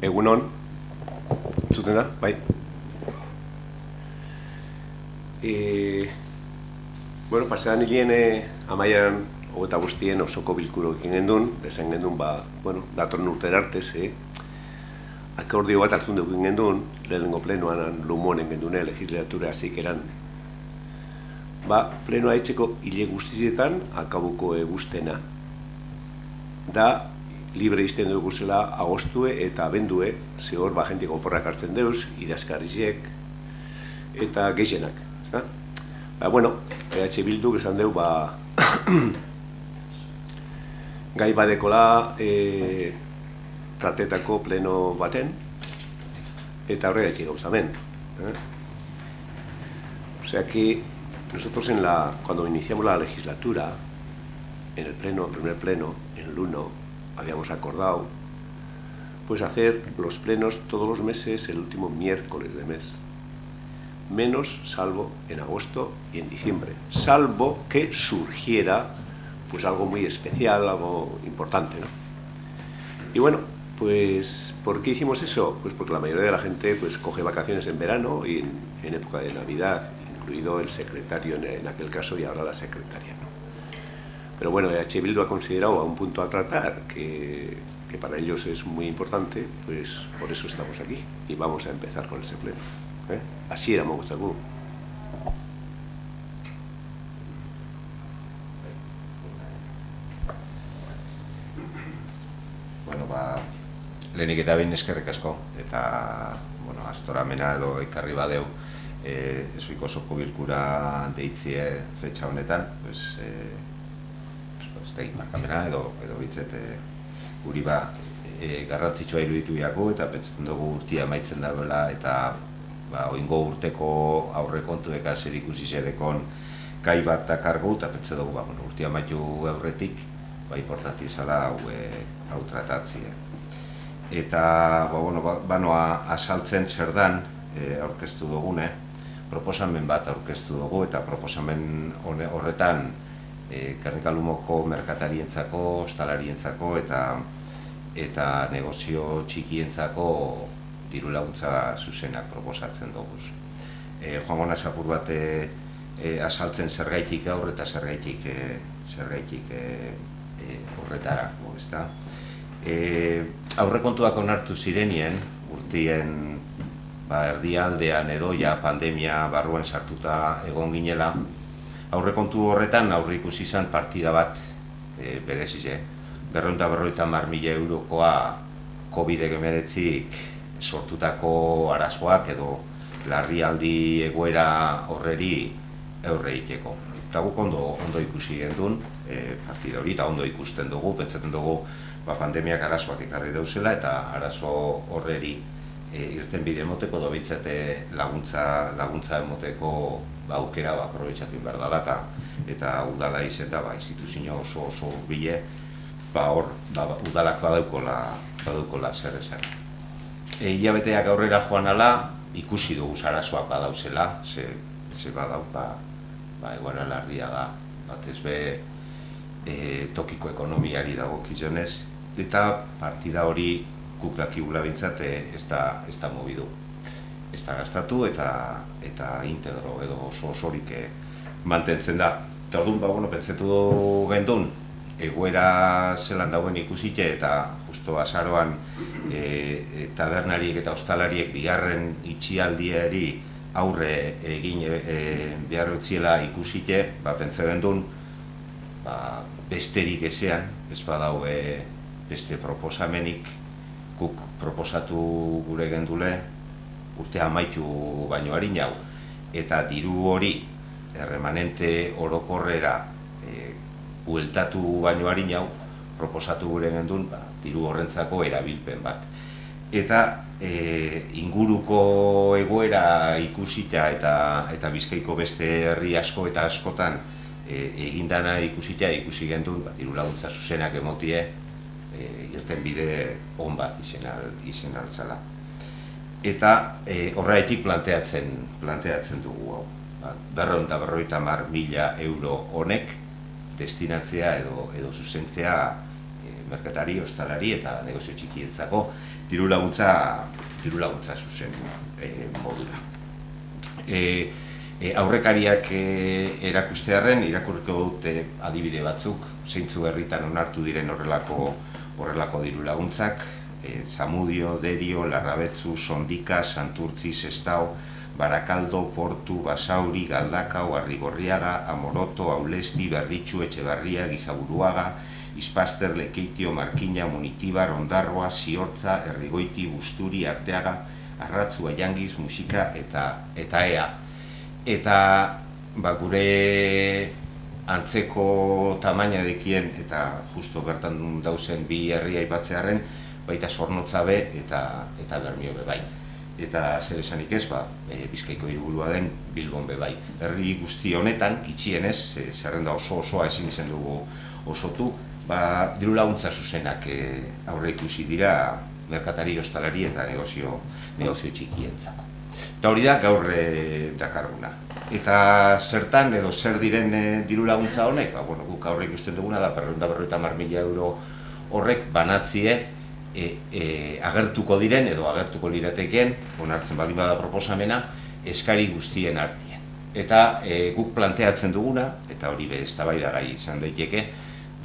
Egunon, entzuten da, bai. Bueno, pasean hilien amaian hogeta guztien osoko bilkuro egin gendun, dezen gendun, datorren urten artez, akordio bat hartun dugu gendun, lehenengo plenoan lumonen gendune, legislatura hasik eran. Plenoa etxeko hile guztizietan, akabuko guztena. Da, libre izten dugu zela agostue eta abendue, ze hor jentik oporrak hartzen deuz, idazkarrizek eta gehienak, ezta? EH Bilduk esan deu, gai badekola tratetako pleno baten, eta horregatik gauzamen. O sea que nosotros cuando iniciamos la legislatura, en el primer pleno, en el 1, habíamos acordado pues hacer los plenos todos los meses el último miércoles de mes, menos salvo en agosto y en diciembre, salvo que surgiera pues algo muy especial, algo importante, ¿no? Y bueno, pues ¿por qué hicimos eso? Pues porque la mayoría de la gente pues coge vacaciones en verano y en época de Navidad, incluido el secretario en aquel caso y ahora la secretaria, ¿no? Pero bueno, EH Bildu ha considerado a un punto a tratar que para ellos es muy importante, pues por eso estamos aquí y vamos a empezar con ese pleno. Así era Mogustagu. Lehenik eta behin eskerrik asko, eta astoramena edo ekarri badeu ezuiko osoko bilkura deitzie fetxa honetan, markamena edo bitzet guri garrantzitsua iruditu jaku eta pentsatzen dugu urtia amaitzen dagoela eta oingo urteko aurrekontuek zer ikusi zedekon gai bat dakargu eta pentsatzen dugu urtia amaitu aurretik importanti izala hau tratatzea. Eta banoa asaltzen zer dan aurkeztu dugune, proposamen bat aurkeztu dugu eta proposamen horretan Gernikalumoko merkatarientzako, ostalarientzako eta negozio txikientzako diru laguntza zuzenak proposatzen dugu. Joango naiz apur bat asaltzen zergaitik gaur eta zergaitik horretara, ezta? Aurrekontuak onartu zirenien, urtien erdialdean edo pandemia barruan sartuta egon ginela, aurrekontu horretan aurreikusi izan partida bat berezize. 250.000 eurokoa COVID-19 sortutako arazoak edo larrialdi egoera horreri aurre egiteko. Eta guk ondo ikusi gendun partida hori eta ondo ikusten dugu, pentsatzen dugu pandemiak arazoak ekarri dauzela eta arazo horreri irten bide emoteko dobitzete laguntza emoteko aukera aprobetxatu behar dela eta udala izeta instituzio oso bile udalak badaukola zer esan. Hilabeteak aurrera joan ala ikusi dugu arazoak badauzela, ze badau egoera larria da batez be tokiko ekonomiari dagokionez eta partida hori guk dakigula bintzat ez da mobidu. Ez da gastatu eta integro edo osorik mantentzen da. Eta orduan, pentsatu gendun, egoera zelan dauen ikusite eta justo azaroan tabernariek eta ostalariek bigarren itxialdiari aurre egin behar utziela ikusite, pentsa gendun, besterik ezean, ez badau beste proposamenik, guk proposatu gure gendule, urtea amaitu baino harinau, eta diru hori erremanente orokorrera bueltatu baino harinau, proposatu gure gendun, diru horrentzako erabilpen bat. Eta inguruko egoera ikusita eta Bizkaiko beste herri asko eta askotan egindana ikusi gendun, diru laguntza zuzenak emotie, irten bide on bat izen altzala. Eta horretik planteatzen dugu hau. 250.000 euro honek destinatzea edo zuzentzea merkatari, ostalari eta negozio txikientzako diru laguntza zuzen modura. Aurrekariak erakustearren irakurriko dute adibide batzuk, zeintzu herritan onartu diren horrelako diru laguntzak, Zamudio, Derio, Larrabetzu, Sondika, Santurtzi, Sestao, Barakaldo, Portu, Basauri, Galdakao, Arrigorriaga, Amoroto, Aulesti, Berritxu, Etxebarria, Gizaburuaga, Ispaster, Lekeitio, Markina, Munitibar, Ondarroa, Ziortza, Errigoiti, Busturi, Arteaga, Arratzu, Aiangiz, Musika eta Ea. Eta gure antzeko tamaina dekien eta justo bertan dauzen bi herri aipatzearen, baita Zornotzabe eta Bermio bebai. Eta zer esanik ez, Bizkaiko hiriburua den Bilbon bebai. Herri guzti honetan, itxienez, zerrenda osoa ezin izan dugu osotu, diru laguntza zuzenak aurre ikusi dira merkatari, ostalari eta negozio txikientzako. Eta hori da gaur dakarguna. Eta zertan edo zer diren diru laguntza honek, guk aurre ikusten duguna da 450.000 euro horrek banatzie agertuko diren edo agertuko liratekeen, onartzen baldin bada proposamena, eskari guztien artean. Eta guk planteatzen duguna, eta hori eztabaidagai izan daiteke,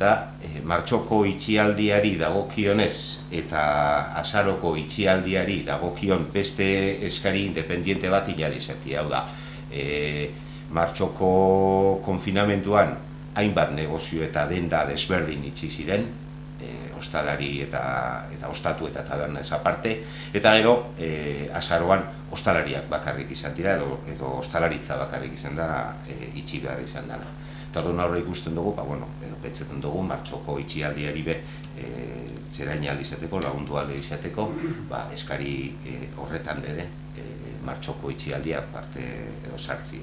da martxoko itxialdiari dagokionez eta azaroko itxialdiari dagokion beste eskari independiente bat inalizatia. Hau da, martxoko konfinamentuan hainbat negozio eta denda desberdin itxi ziren, ostalari eta ostatu eta taberna ez aparte, eta gero azaroan ostalariak bakarrik izan dira edo ostalaritza bakarrik izan da itxi behar izan dena. Eta hori aurre ikusten dugu, edo petzetan dugu, martxoko itxialdiari zerain izateko, lagundu alde izateko, eskari horretan bere martxoko itxialdiak parte edo sartzi.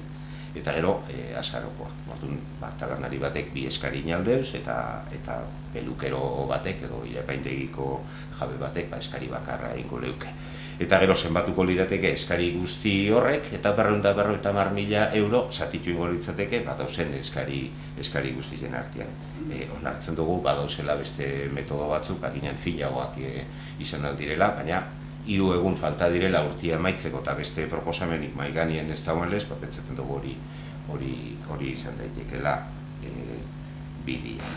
Eta gero, azarokoa. Tabernari batek bi eskari inaldeuz eta pelukero batek edo irepaindegiko jabe batek eskari bakarra egingo leuke. Eta gero zenbatuko lirateke eskari guzti horrek eta 450.000 euro zatitu ingo litzateke badauzen eskari guztien artean. Onartzen dugu badauzela beste metodo batzuk, aginen finagoak izan aldirela, baina 3 egun falta direla urtia amaitzeko eta beste proposamenik maiganien ez dagoen lez, pentsatzen dugu hori izan daitekela bidea.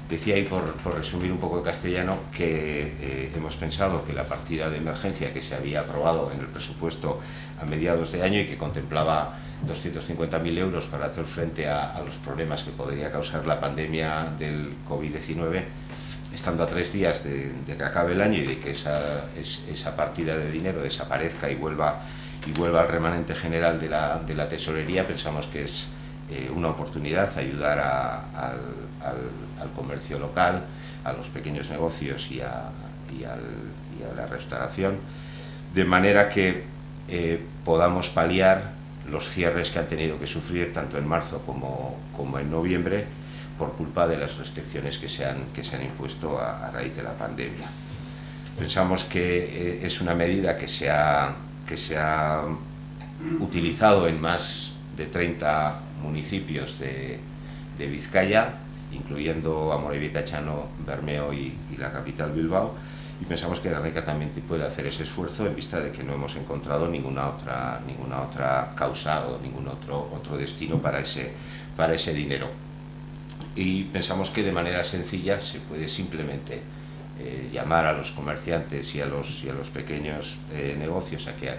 Decía ahí, por resumir un poco en castellano, que hemos pensado que la partida de emergencia que se había aprobado en el presupuesto a mediados de año y que contemplaba 250.000 euros para hacer frente a los problemas que podría causar la pandemia del COVID-19, estando a 3 días de que acabe el año y de que esa partida de dinero desaparezca y vuelva al remanente general de la tesorería, pensamos que es una oportunidad ayudar al comercio local, a los pequeños negocios y a la restauración, de manera que podamos paliar los cierres que han tenido que sufrir tanto en marzo como en noviembre por culpa de las restricciones que se han impuesto a raíz de la pandemia. Pensamos que es una medida que se ha utilizado en más de 30 municipios de Vizcaya, incluyendo Amorebieta-Echano, Bermeo y la capital Bilbao, y pensamos que la RECA también puede hacer ese esfuerzo en vista de que no hemos encontrado ninguna otra causa o ningún otro destino para ese dinero. Y pensamos que de manera sencilla se puede simplemente llamar a los comerciantes y a los pequeños negocios a que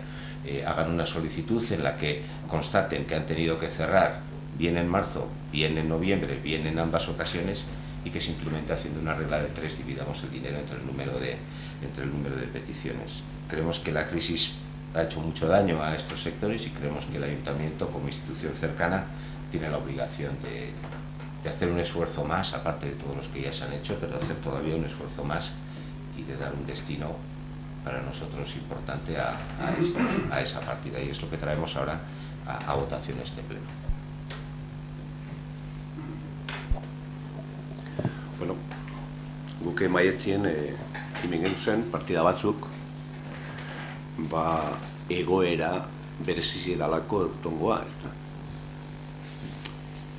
hagan una solicitud en la que constaten que han tenido que cerrar bien en marzo, bien en noviembre, bien en ambas ocasiones, y que simplemente haciendo una regla de 3 dividamos el dinero entre el número de peticiones. Creemos que la crisis ha hecho mucho daño a estos sectores y creemos que el Ayuntamiento, como institución cercana, tiene la obligación de hacer un esfuerzo más, aparte de todos los que ya se han hecho, pero hacer todavía un esfuerzo más y de dar un destino para nosotros importante a esa partida. Y es lo que traemos ahora a votación este pleno. Bueno, guke maietzien hemen gentzen partida batzuk egoera berezizi dalako tongoa, ez da.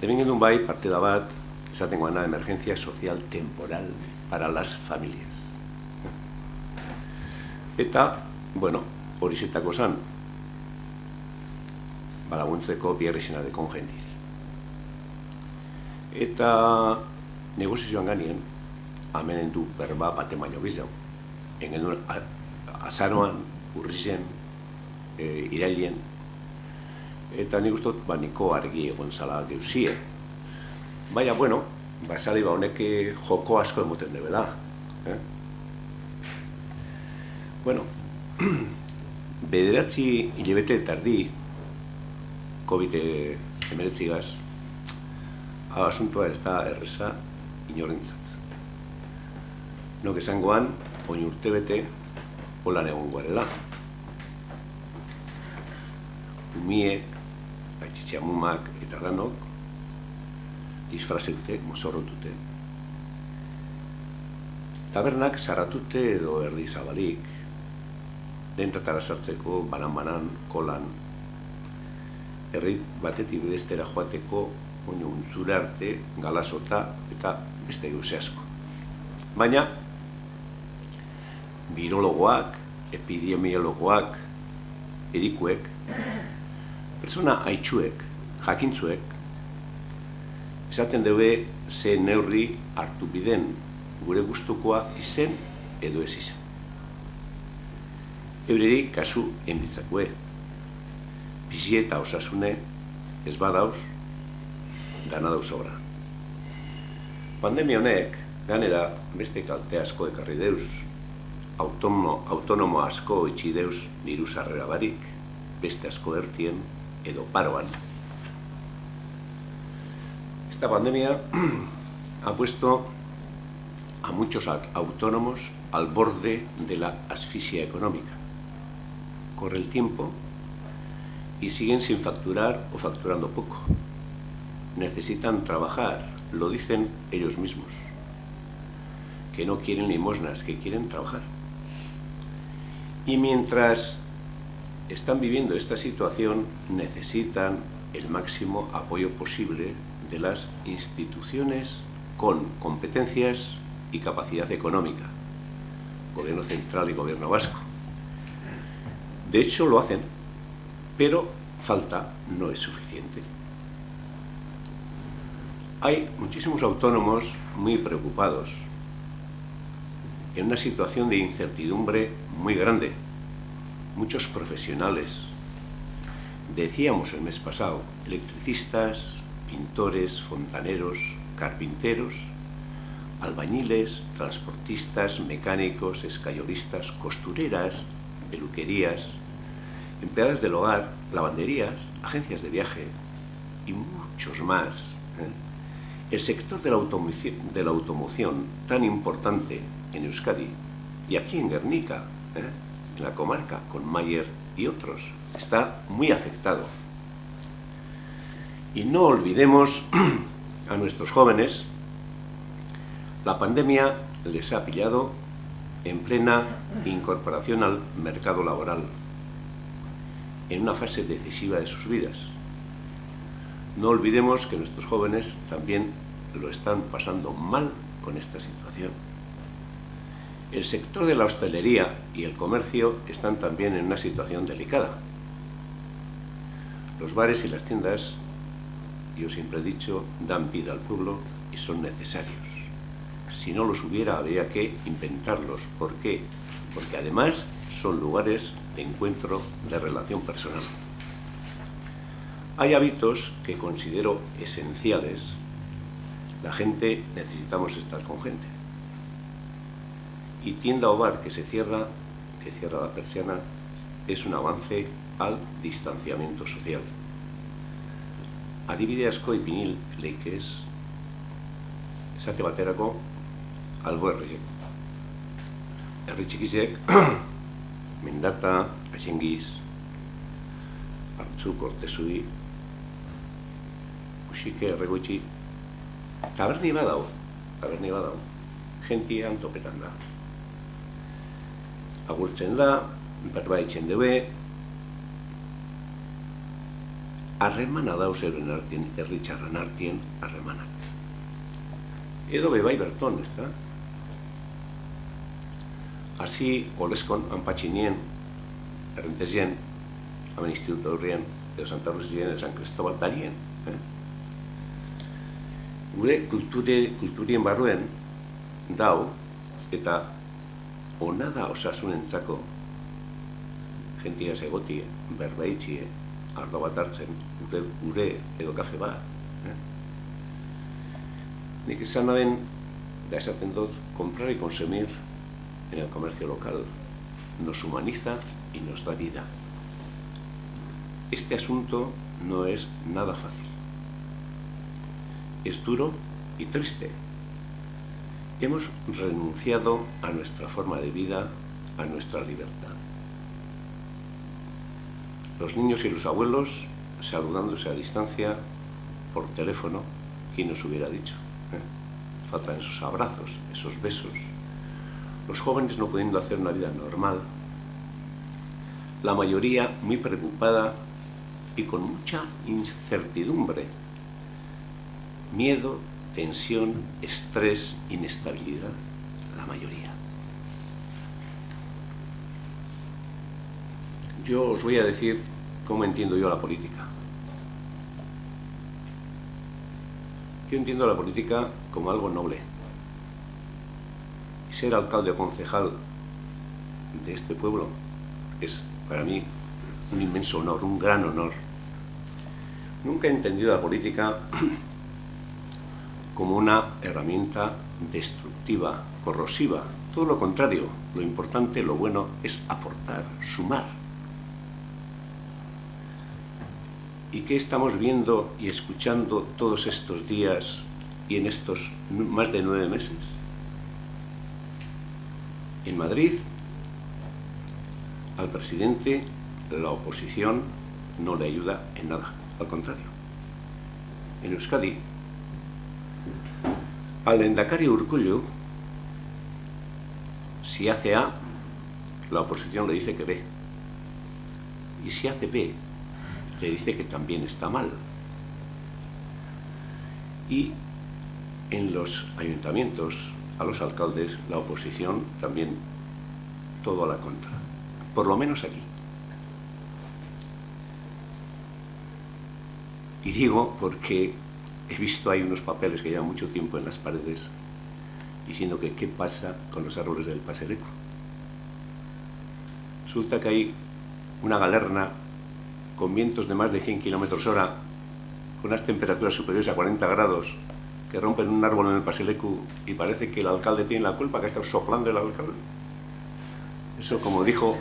Hemen gendun bai partida bat esaten guana emergencia social temporal para las familias. Eta, bueno, hori zetako zan, balaguntzeko bierrezina dekon jendiri. Eta negozizioan ganien, amenen du berba bate baino gizau. Engen duen azaroan, urrizen, irailien, eta nik ustot, niko argi egon zala geuzie. Baina, bueno, basali honek joko asko emoten debela. Bueno, bederatzi hilabete tardi, COVID-19 asuntoa ez da erreza inorentzat. Nok esangoan, oin urtebete, holan egon guarela. Umiek, aitxitxamumak eta danok, disfrazeute, mozorrotute. Tabernak sarratute edo erdi zabalik, dentatara sartzeko, banan-banan, kolan, herri batetik bestera joateko oino untzura arte, galasota eta beste gauze asko. Baina, virologoak, epidemiologoak, edikuek, persona haitxuek, jakintzuek, esaten dube ze neurri hartu biden gure gustukoa izen edo ez izen. Eureri kasu enbitzakue, bizi eta osasune ez badauz, dana dauz obra. Pandemia honek, ganera beste kalte asko ekarri deuz, autonomo asko itxi deuz diru sarrera barik, beste asko ertien edo paroan. Esta pandemia ha puesto a muchos autónomos al borde de la asfixia económica. Corre el tiempo y siguen sin facturar o facturando poco. Necesitan trabajar, lo dicen ellos mismos, que no quieren limosnas, que quieren trabajar. Y mientras están viviendo esta situación, necesitan el máximo apoyo posible de las instituciones con competencias y capacidad económica, Gobierno central y Gobierno vasco. De hecho, lo hacen, pero falta, no es suficiente. Hay muchísimos autónomos muy preocupados, en una situación de incertidumbre muy grande. Muchos profesionales, decíamos el mes pasado, electricistas, pintores, fontaneros, carpinteros, albañiles, transportistas, mecánicos, escayolistas, costureras, peluquerías, empleadas del hogar, lavanderías, agencias de viaje y muchos más. El sector de la automoción tan importante en Euskadi y aquí en Guernica, en la comarca, con Mayer y otros, está muy afectado. Y no olvidemos a nuestros jóvenes, la pandemia les ha pillado en plena incorporación al mercado laboral, en una fase decisiva de sus vidas. No olvidemos que nuestros jóvenes también lo están pasando mal con esta situación. El sector de la hostelería y el comercio están también en una situación delicada. Los bares y las tiendas, yo siempre he dicho, dan vida al pueblo y son necesarios. Si no los hubiera, habría que inventarlos. ¿Por qué? Porque además son lugares de encuentro, de relación personal. Hay hábitos que considero esenciales. La gente necesitamos estar con gente. Y tienda o bar que cierra la persiana, es un avance al distanciamiento social. Adibide asko ipinil leikez, esate baterako, albo herriek. Herri txikizek, Mendata, Aixengiz, Artzu, Kortezui, Uxike, Erregoitxi, taberni badau, gentian topetan da. Agurtzen da, berba itxen dube, harremana dauz euren artien, herritxarran artien harremanak. Edo bebai berton, ez da? Así, oleskon anpatxinien, errentesien, hamen instituto horrien, edo Santa Rosien, edo San Cristobal darien. Gure kulturien barruen dau, eta ona da osasunentzako jentia egotie, berbaitxie, ardo bat hartzen, gure edo kafe bat. Nik esan naben, da esaten dut, comprar y consumir en el comercio local nos humaniza y nos da vida. Este asunto no es nada fácil. Es duro y triste. Hemos renunciado a nuestra forma de vida, a nuestra libertad. Los niños y los abuelos saludándose a distancia por teléfono, ¿quién nos hubiera dicho? Faltan esos abrazos, esos besos. Los jóvenes no pudiendo hacer una vida normal. La mayoría muy preocupada y con mucha incertidumbre. Miedo, tensión, estrés, inestabilidad. La mayoría. Yo os voy a decir cómo entiendo yo la política. Yo entiendo la política como algo noble. Y ser alcalde o concejal de este pueblo es para mí un inmenso honor, un gran honor. Nunca he entendido la política como una herramienta destructiva, corrosiva. Todo lo contrario, lo importante, lo bueno es aportar, sumar. ¿Y qué estamos viendo y escuchando todos estos días y en estos más de 9 meses? En Madrid, al presidente, la oposición no le ayuda en nada, al contrario. En Euskadi, al lehendakari Urkullu, si hace A, la oposición le dice que B. Y si hace B, le dice que también está mal. Y en los ayuntamientos, a los alcaldes, la oposición también todo a la contra. Por lo menos aquí. Y digo porque he visto ahí unos papeles que llevan mucho tiempo en las paredes diciendo que qué pasa con los árboles del Paseleco. Resulta que hay una galerna con vientos de más de 100 km/h, con unas temperaturas superiores a 40 grados, que rompen un árbol en el Paselecu y parece que el alcalde tiene la culpa, que ha estado soplando el alcalde. Eso como dijo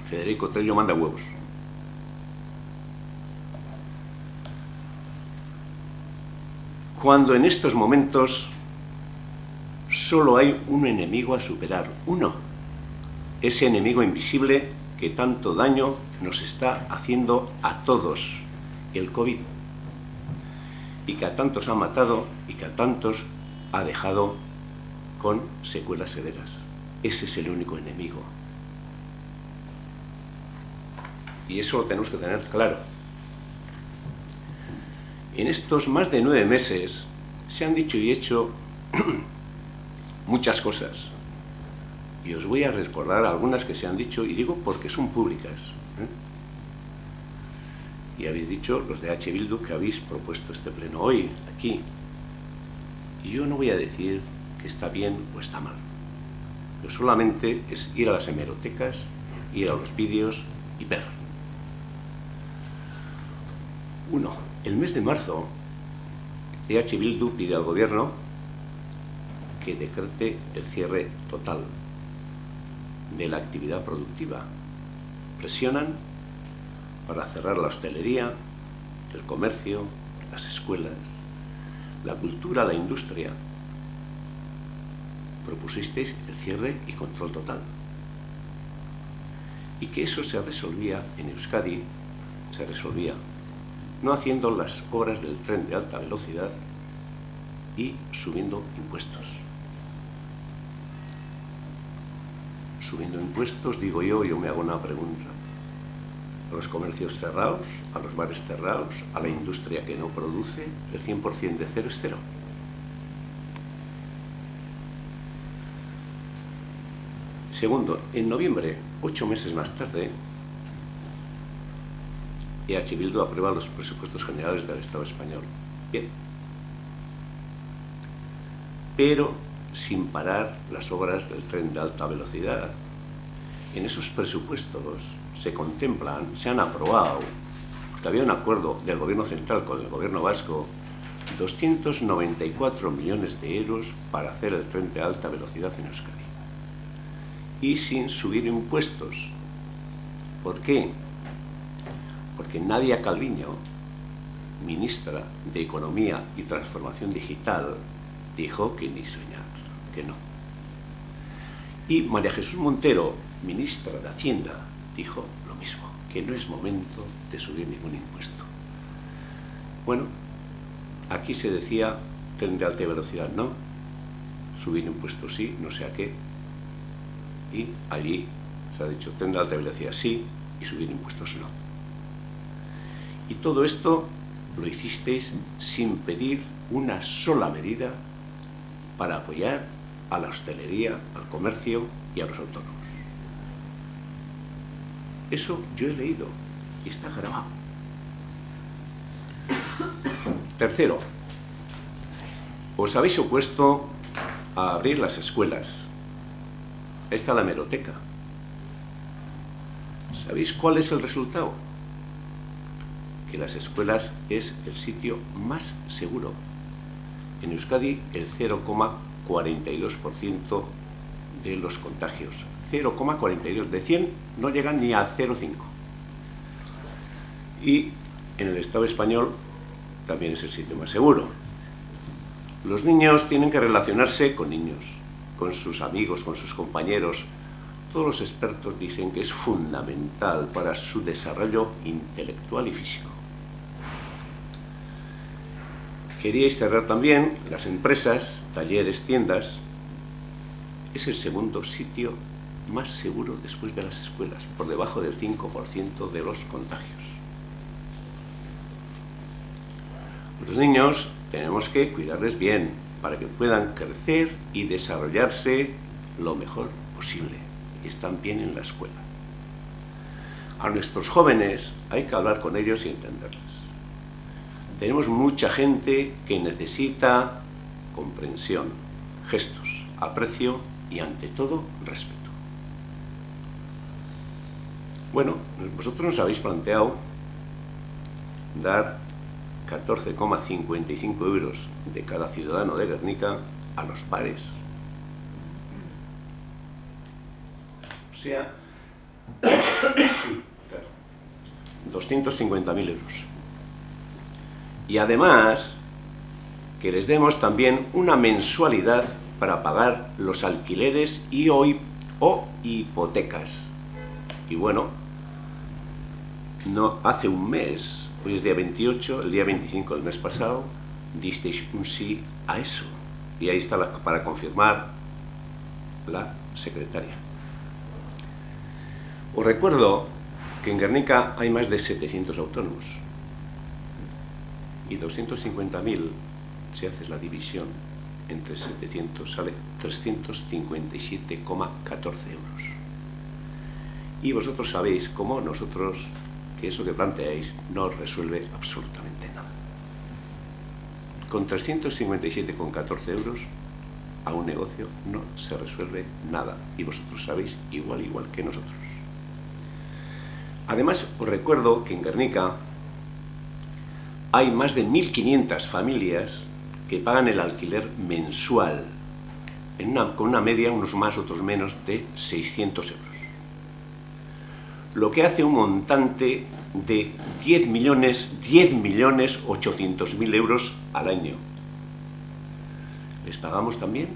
Federico Tello, manda huevos. Cuando en estos momentos solo hay un enemigo a superar, uno, ese enemigo invisible que tanto daño nos está haciendo a todos, el COVID, y que a tantos ha matado y que a tantos ha dejado con secuelas severas. Ese es el único enemigo. Y eso lo tenemos que tener claro. En estos más de 9 meses se han dicho y hecho muchas cosas. Y os voy a recordar algunas que se han dicho, y digo porque son públicas. Y habéis dicho, los de H. Bildu, que habéis propuesto este pleno hoy, aquí. Y yo no voy a decir que está bien o está mal. Pero solamente es ir a las hemerotecas, ir a los vídeos y ver. 1. El mes de marzo, H. Bildu pide al gobierno que decrete el cierre total de la actividad productiva. Presionan para cerrar la hostelería, el comercio, las escuelas, la cultura, la industria. Propusisteis el cierre y control total. Y que eso se resolvía en Euskadi, se resolvía no haciendo las obras del tren de alta velocidad y subiendo impuestos. Subiendo impuestos, digo yo me hago una pregunta. A los comercios cerrados, a los bares cerrados, a la industria que no produce, el 100% de cero es cero. Segundo, en noviembre, 8 meses más tarde, EH Bildu aprueba los presupuestos generales del Estado español. Bien. Pero sin parar las obras del tren de alta velocidad. En esos presupuestos se contemplan, se han aprobado, porque había un acuerdo del Gobierno central con el Gobierno vasco, 294 millones de euros para hacer el tren de alta velocidad en Euskadi. Y sin subir impuestos. ¿Por qué? Porque Nadia Calviño, ministra de Economía y Transformación Digital, dijo que ni soñar, que no. Y María Jesús Montero, ministra de Hacienda, dijo lo mismo, que no es momento de subir ningún impuesto. Bueno, aquí se decía tren de alta velocidad no, subir impuestos sí, no sé a qué, y allí se ha dicho tren de alta velocidad sí y subir impuestos no. Y todo esto lo hicisteis sin pedir una sola medida para apoyar a la hostelería, al comercio y a los autónomos. Eso yo he leído y está grabado. Tercero, os habéis opuesto a abrir las escuelas. Ahí está la hemeroteca. ¿Sabéis cuál es el resultado? Que las escuelas es el sitio más seguro. En Euskadi el 0,42% de los contagios. 0,42. De 100 no llegan ni a 0,5. Y en el Estado español también es el sitio más seguro. Los niños tienen que relacionarse con niños, con sus amigos, con sus compañeros. Todos los expertos dicen que es fundamental para su desarrollo intelectual y físico. Queríais cerrar también las empresas, talleres, tiendas. Es el segundo sitio más seguro después de las escuelas, por debajo del 5% de los contagios. Los niños tenemos que cuidarles bien para que puedan crecer y desarrollarse lo mejor posible, y están bien en la escuela. A nuestros jóvenes hay que hablar con ellos y entenderles. Tenemos mucha gente que necesita comprensión, gestos, aprecio y, ante todo, respeto. Bueno, vosotros nos habéis planteado dar 14,55 euros de cada ciudadano de Gernika a los bares. O sea, 250.000 euros. Y además, que les demos también una mensualidad para pagar los alquileres o hipotecas. Y bueno, no hace un mes, hoy es día 28, el día 25 del mes pasado, disteis un sí a eso. Y ahí está para confirmar la secretaria. Os recuerdo que en Gernika hay más de 700 autónomos. Y 250.000, si haces la división entre 700, sale 357,14 euros. Y vosotros sabéis, como nosotros, que eso que planteáis no resuelve absolutamente nada. Con 357,14 euros a un negocio no se resuelve nada. Y vosotros sabéis igual que nosotros. Además, os recuerdo que en Gernika hay más de 1.500 familias que pagan el alquiler mensual, con una media, unos más, otros menos, de 600 euros. Lo que hace un montante de 10.800.000 euros al año. ¿Les pagamos también?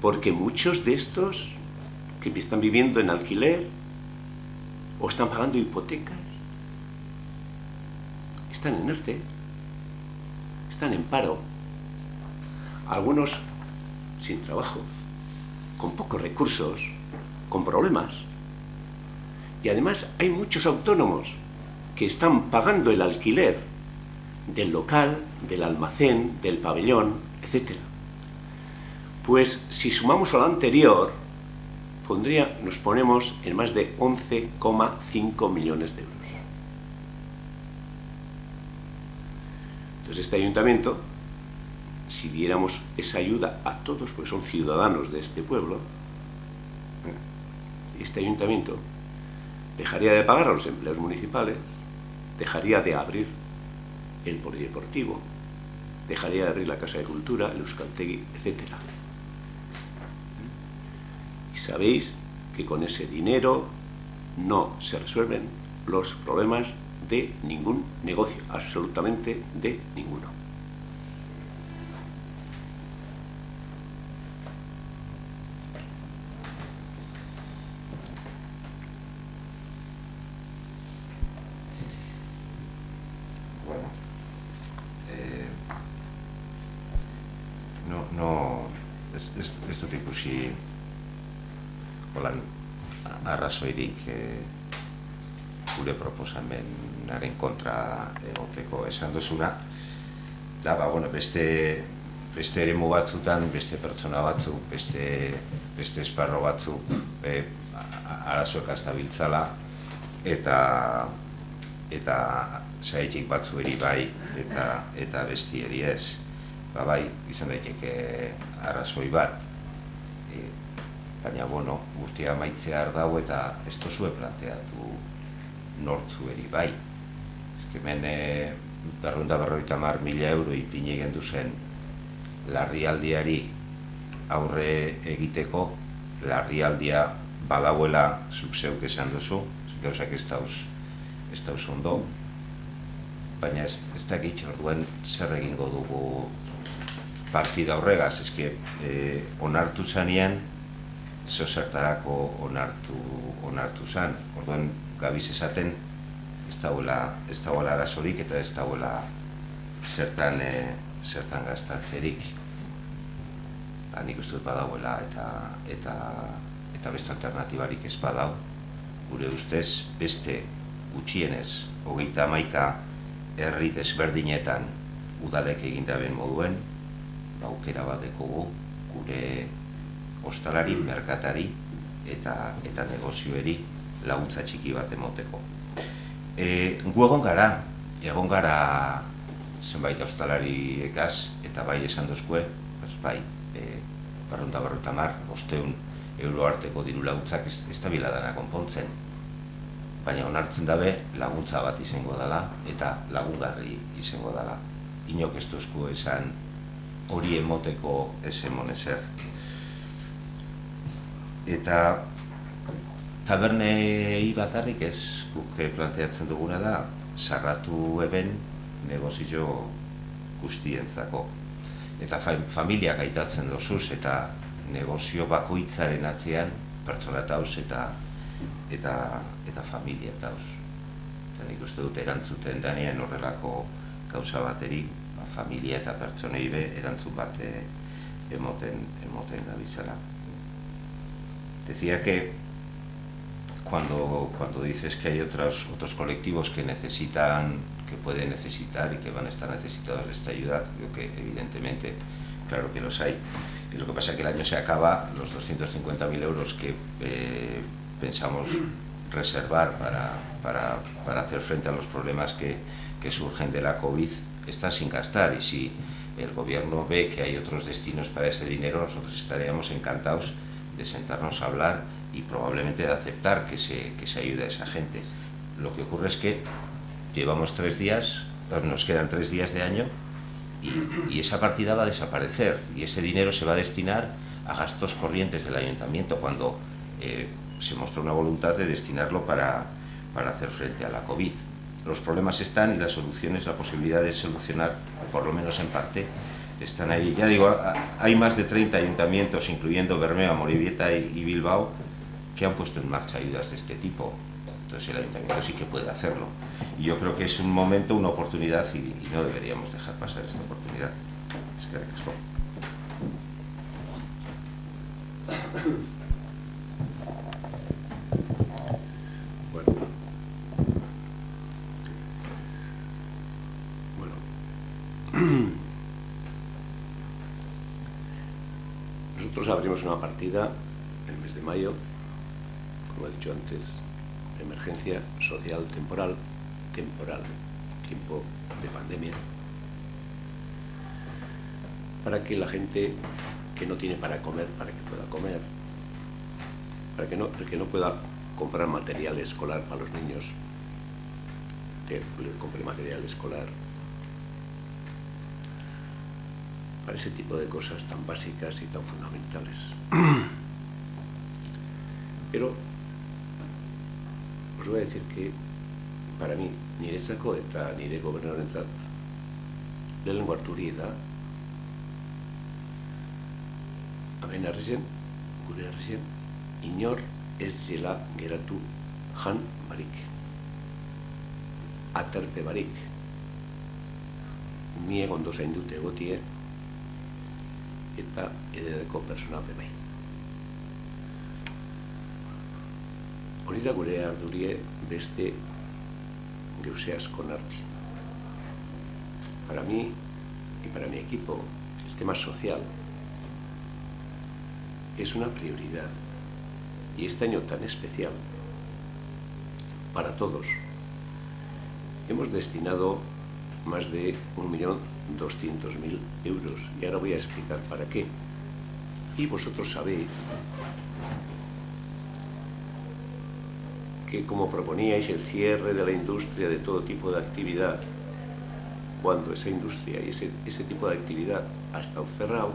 Porque muchos de estos que están viviendo en alquiler o están pagando hipotecas, están en ERTE, están en paro, algunos sin trabajo, con pocos recursos, con problemas. Y además hay muchos autónomos que están pagando el alquiler del local, del almacén, del pabellón, etc. Pues si sumamos a lo anterior, nos ponemos en más de 11,5 millones de euros. Entonces este ayuntamiento, si diéramos esa ayuda a todos, porque son ciudadanos de este pueblo, este ayuntamiento dejaría de pagar a los empleados municipales, dejaría de abrir el polideportivo, dejaría de abrir la Casa de Cultura, el Euskaltegi, etc. Y sabéis que con ese dinero no se resuelven los problemas de ningún negocio, absolutamente de ninguno. Ez dut ikusi holan arrazoirik gure proposamenaren kontra egoteko esan duzuna. Da, beste eremu batzutan, beste pertsona batzuk, beste esparro batzuk arazoek aztabiltzala eta zaitik batzueri bai eta bestieri ez. Bai, izan daiteke arrazoi bat, baina, urtea amaitzear dago eta ez tozue planteatu nortzueri bai. Hemen 250.000 euro ipini gendu zen larrialdiari aurre egiteko, larrialdia badauela zuk zeuk esan duzu, gauzak ez dauz ondo, baina ez dakit orduen zer egingo dugu partida horregaz, onartu zanean, zozertarako onartu zan. Orduan, gabiz esaten, ez dagoela arazorik eta ez dagoela zertan gastatzerik. Nik uste dut badauela eta beste alternatibarik ez badau. Gure ustez, beste gutxienez, 31 herri desberdinetan udalek egindaben moduen, aukera bat dekogu gure ostalari, merkatari eta negozioeri laguntza txiki bat emoteko. Gu egon gara zenbait ostalari ekaz, eta bai esan dozkue, bai, 250 euro arteko diru laguntzak ez da biladana konpontzen. Baina onartzen dabe laguntza bat izango dela eta lagungarri izango dela. Inok ez dozku esan hori emoteko ez emon ezer. Eta tabernei bakarrik ez guk planteatzen duguna da, sarratu eben negozio guztientzako. Eta familiak aitatzen dozuz eta negozio bakoitzaren atzean pertsona tauz eta familia tauz. Eta nik uste dut erantzuten danean horrelako gauza bateri, familia eta pertsonei be erantzun bat emoten gabizela. Decía que cuando dices que hay otros colectivos que pueden necesitar y que van a estar necesitados de esta ayuda, creo que evidentemente, claro que los hay. Y lo que pasa es que el año se acaba, los 250.000 euros que pensamos reservar para hacer frente a los problemas que surgen de la COVID están sin gastar, y si el gobierno ve que hay otros destinos para ese dinero, nosotros estaríamos encantados de sentarnos a hablar y probablemente de aceptar que se ayude a esa gente. Lo que ocurre es que llevamos 3 días, nos quedan 3 días de año y esa partida va a desaparecer y ese dinero se va a destinar a gastos corrientes del ayuntamiento cuando se mostró una voluntad de destinarlo para hacer frente a la COVID. Los problemas están y las soluciones, la posibilidad de solucionar, por lo menos en parte, están ahí. Ya digo, hay más de 30 ayuntamientos, incluyendo Bermeo, Amorebieta y Bilbao, que han puesto en marcha ayudas de este tipo. Entonces el ayuntamiento sí que puede hacerlo. Y yo creo que es un momento, una oportunidad y no deberíamos dejar pasar esta oportunidad. Eskerrik asko. Nosotros abrimos una partida en el mes de mayo, como he dicho antes, de emergencia social temporal, tiempo de pandemia, para que la gente que no tiene para comer, para que pueda comer, para que el que no pueda comprar material escolar para los niños, le compre material escolar, para ese tipo de cosas tan básicas y tan fundamentales. Pero os voy a decir que para mí niretzako eta nire gobernuarentzat lehenengo harturi da hemen herrien, gure herrien, inor ez dela geratu jan barik, aterpe barik, umiek ondo zaindute egotie eta ededeko persona bai. Hori da gure ardurie beste geuse asko narti. Para mí y para mi equipo, el tema social es una prioridad. Y este año tan especial, para todos, hemos destinado más de 1.200.000 euros. Y ahora voy a explicar para qué. Y vosotros sabéis que como proponíais el cierre de la industria de todo tipo de actividad, cuando esa industria y ese tipo de actividad ha estado cerrado,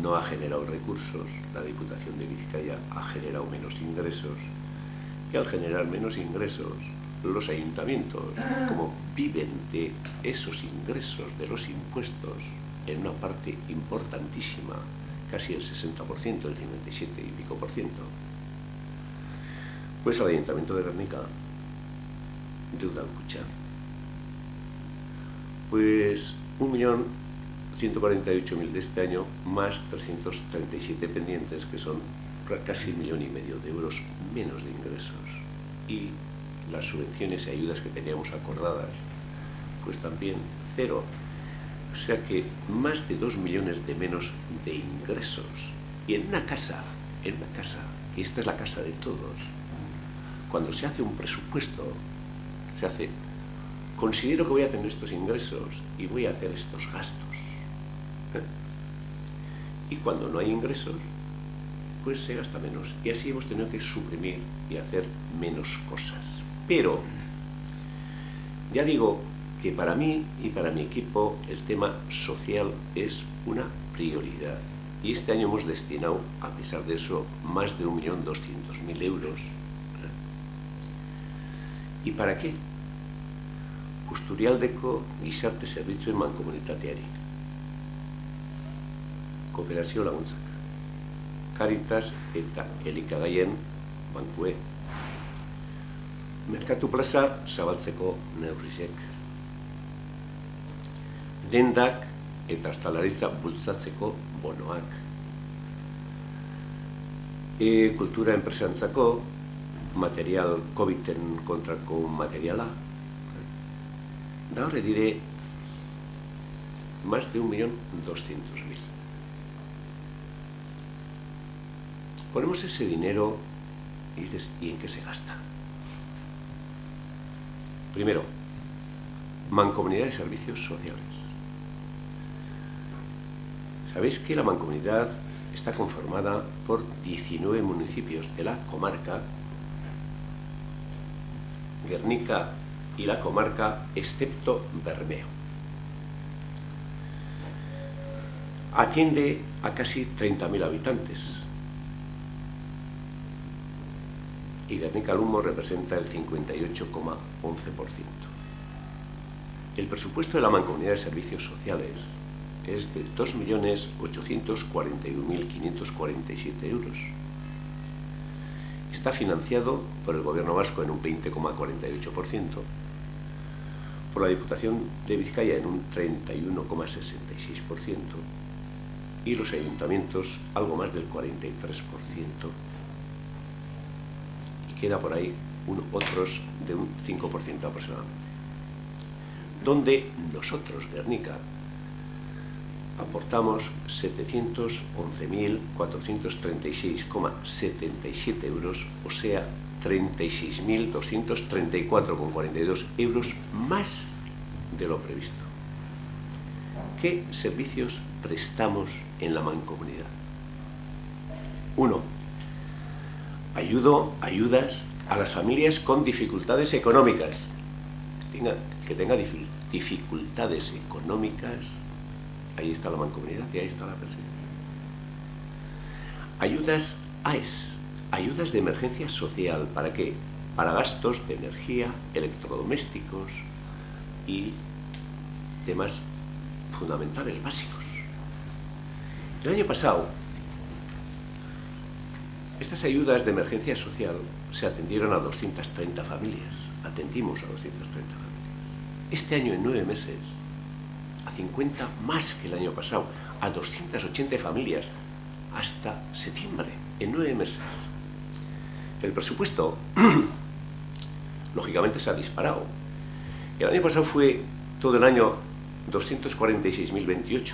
no ha generado recursos, la Diputación de Vizcaya ha generado menos ingresos, y al generar menos ingresos, los ayuntamientos, como viven de esos ingresos de los impuestos, en una parte importantísima, casi el 60%, el 57 y pico %, pues al Ayuntamiento de Gernika, deuda kutxa, pues 1.148.000 de este año, más 337 pendientes, que son casi 1,5 millones de euros menos de ingresos. Y las subvenciones y ayudas que teníamos acordadas, pues también cero. O sea que más de 2 millones de menos de ingresos. Y en una casa, y esta es la casa de todos, cuando se hace un presupuesto, se hace, considero que voy a tener estos ingresos y voy a hacer estos gastos. Y cuando no hay ingresos, pues se gasta menos. Y así hemos tenido que suprimir y hacer menos cosas. Pero, ya digo que para mí y para mi equipo el tema social es una prioridad. Y este año hemos destinado, a pesar de eso, más de 1.200.000 euros. ¿Y para qué? Busturialdeko gizarte zerbitzuen mankomunitateari, kooperazio laguntzak, Caritas eta elikagaien bankue, merkatu plaza zabaltzeko neurriek, dendak eta ostalaritza bultzatzeko bonoak, kultura enpresantzako material COVID-en kontrako materiala, da horre dire más de 1.200.000. Ponemos ese dinero y dices, ¿y en qué se gasta? Primero, Mancomunidad de Servicios Sociales. Sabéis que la mancomunidad está conformada por 19 municipios de la comarca Gernika y la comarca excepto Bermeo. Atiende a casi 30.000 habitantes y Gernika-Lumo representa el 58,11%. El presupuesto de la Mancomunidad de Servicios Sociales es de 2.841.547 euros. Está financiado por el Gobierno vasco en un 20,48%, por la Diputación de Vizcaya en un 31,66% y los ayuntamientos algo más del 43%. Y queda por ahí otros de un 5% aproximadamente. Donde nosotros, Gernika, aportamos 711.436,77 euros, o sea, 36.234,42 euros más de lo previsto. ¿Qué servicios prestamos en la mancomunidad? 1. Ayudas a las familias con dificultades económicas. Que tenga dificultades económicas, ahí está la mancomunidad y ahí está la presidencia. Ayudas AES, ayudas de emergencia social. ¿Para qué? Para gastos de energía, electrodomésticos y temas fundamentales, básicos. El año pasado, estas ayudas de emergencia social se atendieron a 230 familias. Atendimos a 230 familias. Este año, en 9 meses, a 50 más que el año pasado, a 280 familias, hasta septiembre, en 9 meses. El presupuesto, lógicamente, se ha disparado. El año pasado fue todo el año 246.028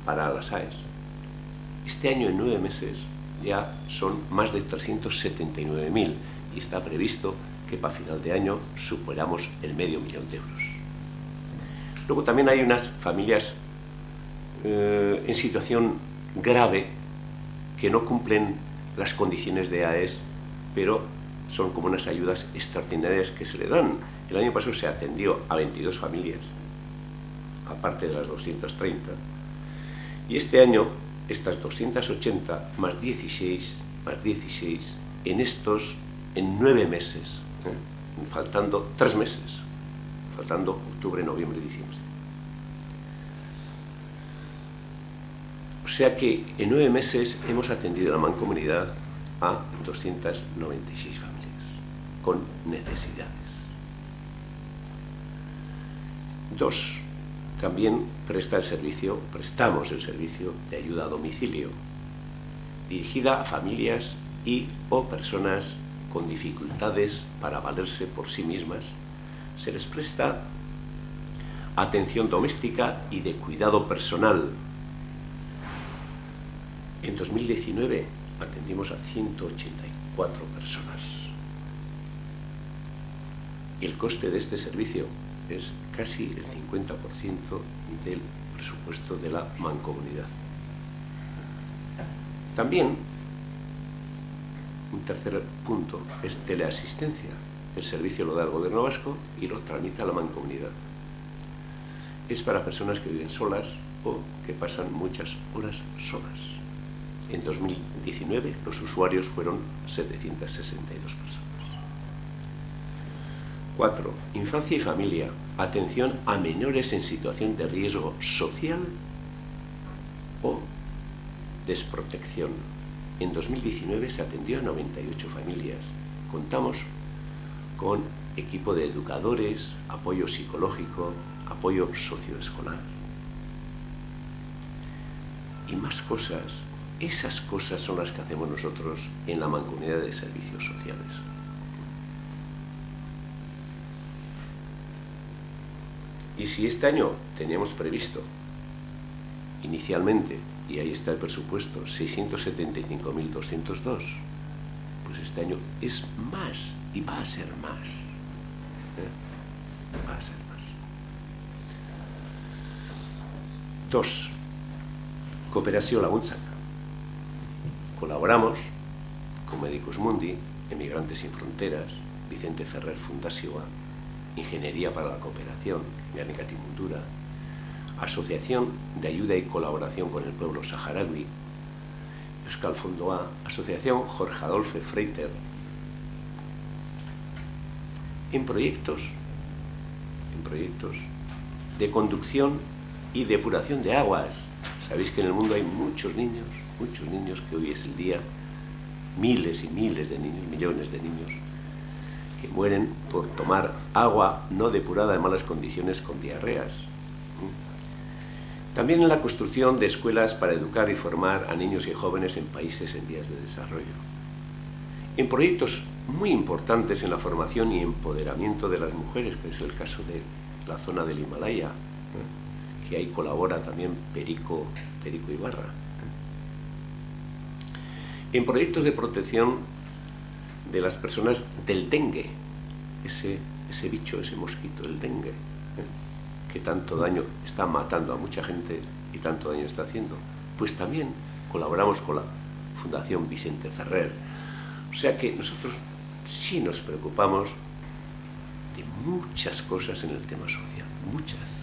para las AES. Este año, en 9 meses, ya son más de 379.000 y está previsto que para final de año superamos el $500.000 de euros. Luego también hay unas familias en situación grave que no cumplen las condiciones de AES, pero son como unas ayudas extraordinarias que se le dan. El año pasado se atendió a 22 familias, aparte de las 230, y este año estas 280 más 16 en 9 meses, faltando 3 meses, faltando octubre, noviembre y diciembre. O sea que en 9 meses hemos atendido a la mancomunidad a 296 familias con necesidades. 2. También prestamos el servicio de ayuda a domicilio, dirigida a familias y o personas con dificultades para valerse por sí mismas. Se les presta atención doméstica y de cuidado personal. En 2019 atendimos a 184 personas. Y el coste de este servicio es casi el 50% del presupuesto de la mancomunidad. También, un tercer punto, es teleasistencia. El servicio lo da el Gobierno vasco y lo tramita la mancomunidad. Es para personas que viven solas o que pasan muchas horas solas. En 2019 los usuarios fueron 762 personas. 4. Infancia y familia. Atención a menores en situación de riesgo social o desprotección. En 2019 se atendió a 98 familias. Contamos con equipo de educadores, apoyo psicológico, apoyo socioescolar. Y más cosas. Esas cosas son las que hacemos nosotros en la Mancomunidad de Servicios Sociales. Y si este año teníamos previsto, inicialmente, y ahí está el presupuesto, 675.202, pues este año es más y va a ser más. Va a ser más. 2. Cooperación Laguntzak. Colaboramos con Medicus Mundi, Emigrantes Sin Fronteras, Vicente Ferrer Fundazioa, Ingeniería para la Cooperación, Gernikati Mundura, Asociación de Ayuda y Colaboración con el Pueblo Saharaui, Euskal Fondoa, Asociación Jorge Adolphe Freiter, en proyectos de conducción y depuración de aguas. Sabéis que en el mundo hay muchos niños, que hoy es el día, miles y miles de niños, millones de niños, que mueren por tomar agua no depurada en malas condiciones con diarreas. También en la construcción de escuelas para educar y formar a niños y jóvenes en países en vías de desarrollo. En proyectos muy importantes en la formación y empoderamiento de las mujeres, que es el caso de la zona del Himalaya, que ahí colabora también Perico Ibarra. En proyectos de protección de las personas del dengue, ese bicho, ese mosquito, el dengue, que tanto daño está matando a mucha gente y tanto daño está haciendo, pues también colaboramos con la Fundación Vicente Ferrer. O sea que nosotros sí nos preocupamos de muchas cosas en el tema social, muchas.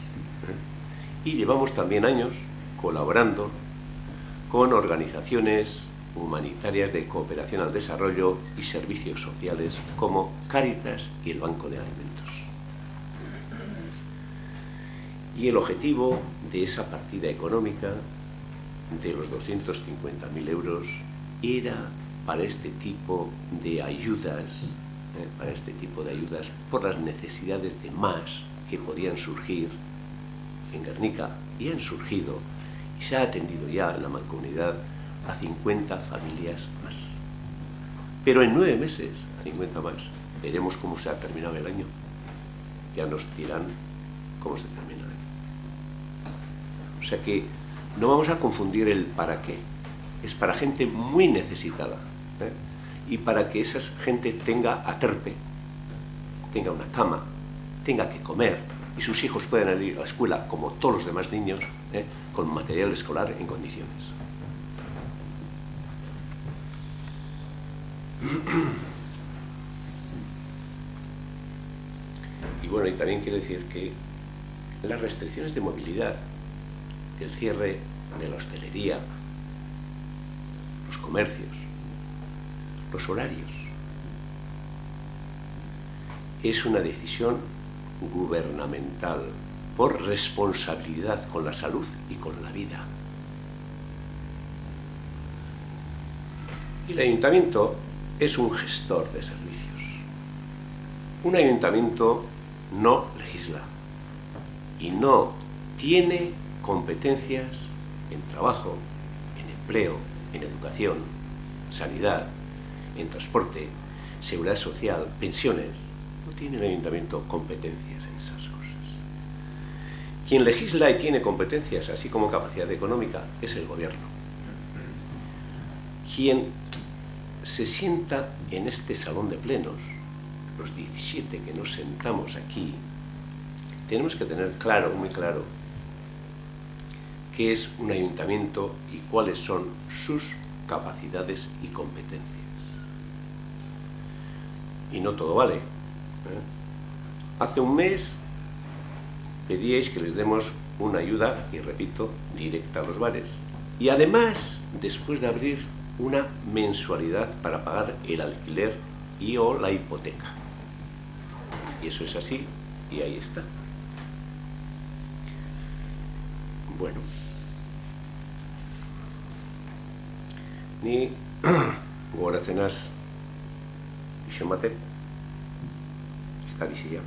Y llevamos también años colaborando con organizaciones humanitarias de cooperación al desarrollo y servicios sociales como Cáritas y el Banco de Alimentos. Y el objetivo de esa partida económica de los 250.000 euros era para este tipo de ayudas, por las necesidades de más que podían surgir en Guernica, y han surgido, y se ha atendido ya en la Mancomunidad a 50 familias más. Pero en 9 meses, a 50 más, veremos cómo se ha terminado el año. Ya nos dirán cómo se termina el año. O sea que no vamos a confundir el para qué. Es para gente muy necesitada, y para que esa gente tenga aterpe, tenga una cama, tenga que comer, y sus hijos puedan ir a la escuela como todos los demás niños, con material escolar en condiciones. Y bueno, y también quiero decir que las restricciones de movilidad, el cierre de la hostelería, los comercios, los horarios, es una decisión gubernamental por responsabilidad con la salud y con la vida. Y el ayuntamiento es un gestor de servicios. Un ayuntamiento no legisla y no tiene competencias en trabajo, en empleo, en educación, sanidad, en transporte, seguridad social, pensiones. No tiene el ayuntamiento competencias en esas cosas. Quien legisla y tiene competencias, así como capacidad económica, es el gobierno. Quien se sienta en este salón de plenos, los 17 que nos sentamos aquí, tenemos que tener claro, muy claro, qué es un ayuntamiento y cuáles son sus capacidades y competencias. Y no todo vale. Hace un mes pedíais que les demos una ayuda, y repito, directa a los bares. Y además, después de abrir una mensualidad para pagar el alquiler y o la hipoteca. Y eso es así, y ahí está. Bueno. Ni gogoratzen naz ixon batek, ez da bizia.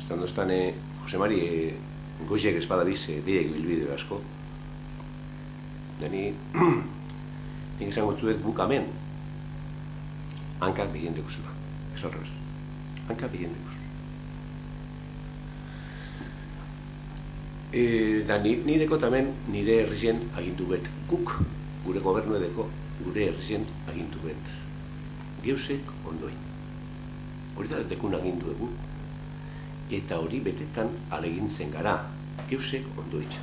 Estando estan Jose Mari goizek ez badabiz diek bilbide asko. Da nik esango zuet guk hemen hankak begien dekuzela. Ez al revés. Hankak begien dekuz. Da ni deko tamen nire herrien agindu bet. Guk, gure gobernu edeko, gure herrien agindu bet. Geusek ondoin. Hori da dekun agindu egu. Eta hori betetan alegintzen gara. Geusek ondoitza.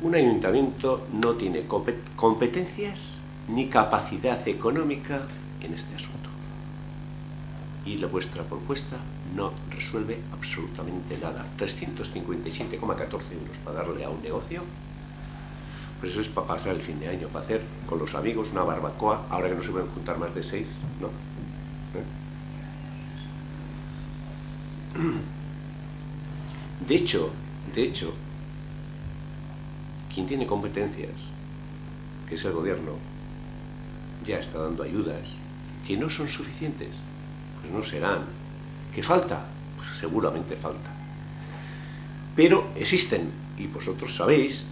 Un ayuntamiento no tiene competencias ni capacidad económica en este asunto. Y vuestra propuesta no resuelve absolutamente nada. 357,14 euros para darle a un negocio, pues eso es para pasar el fin de año, para hacer con los amigos una barbacoa, ahora que no se pueden juntar más de 6, ¿no? De hecho, quien tiene competencias, que es el gobierno, ya está dando ayudas que no son suficientes, pues no serán. ¿Que falta? Pues seguramente falta. Pero existen, y vosotros sabéis,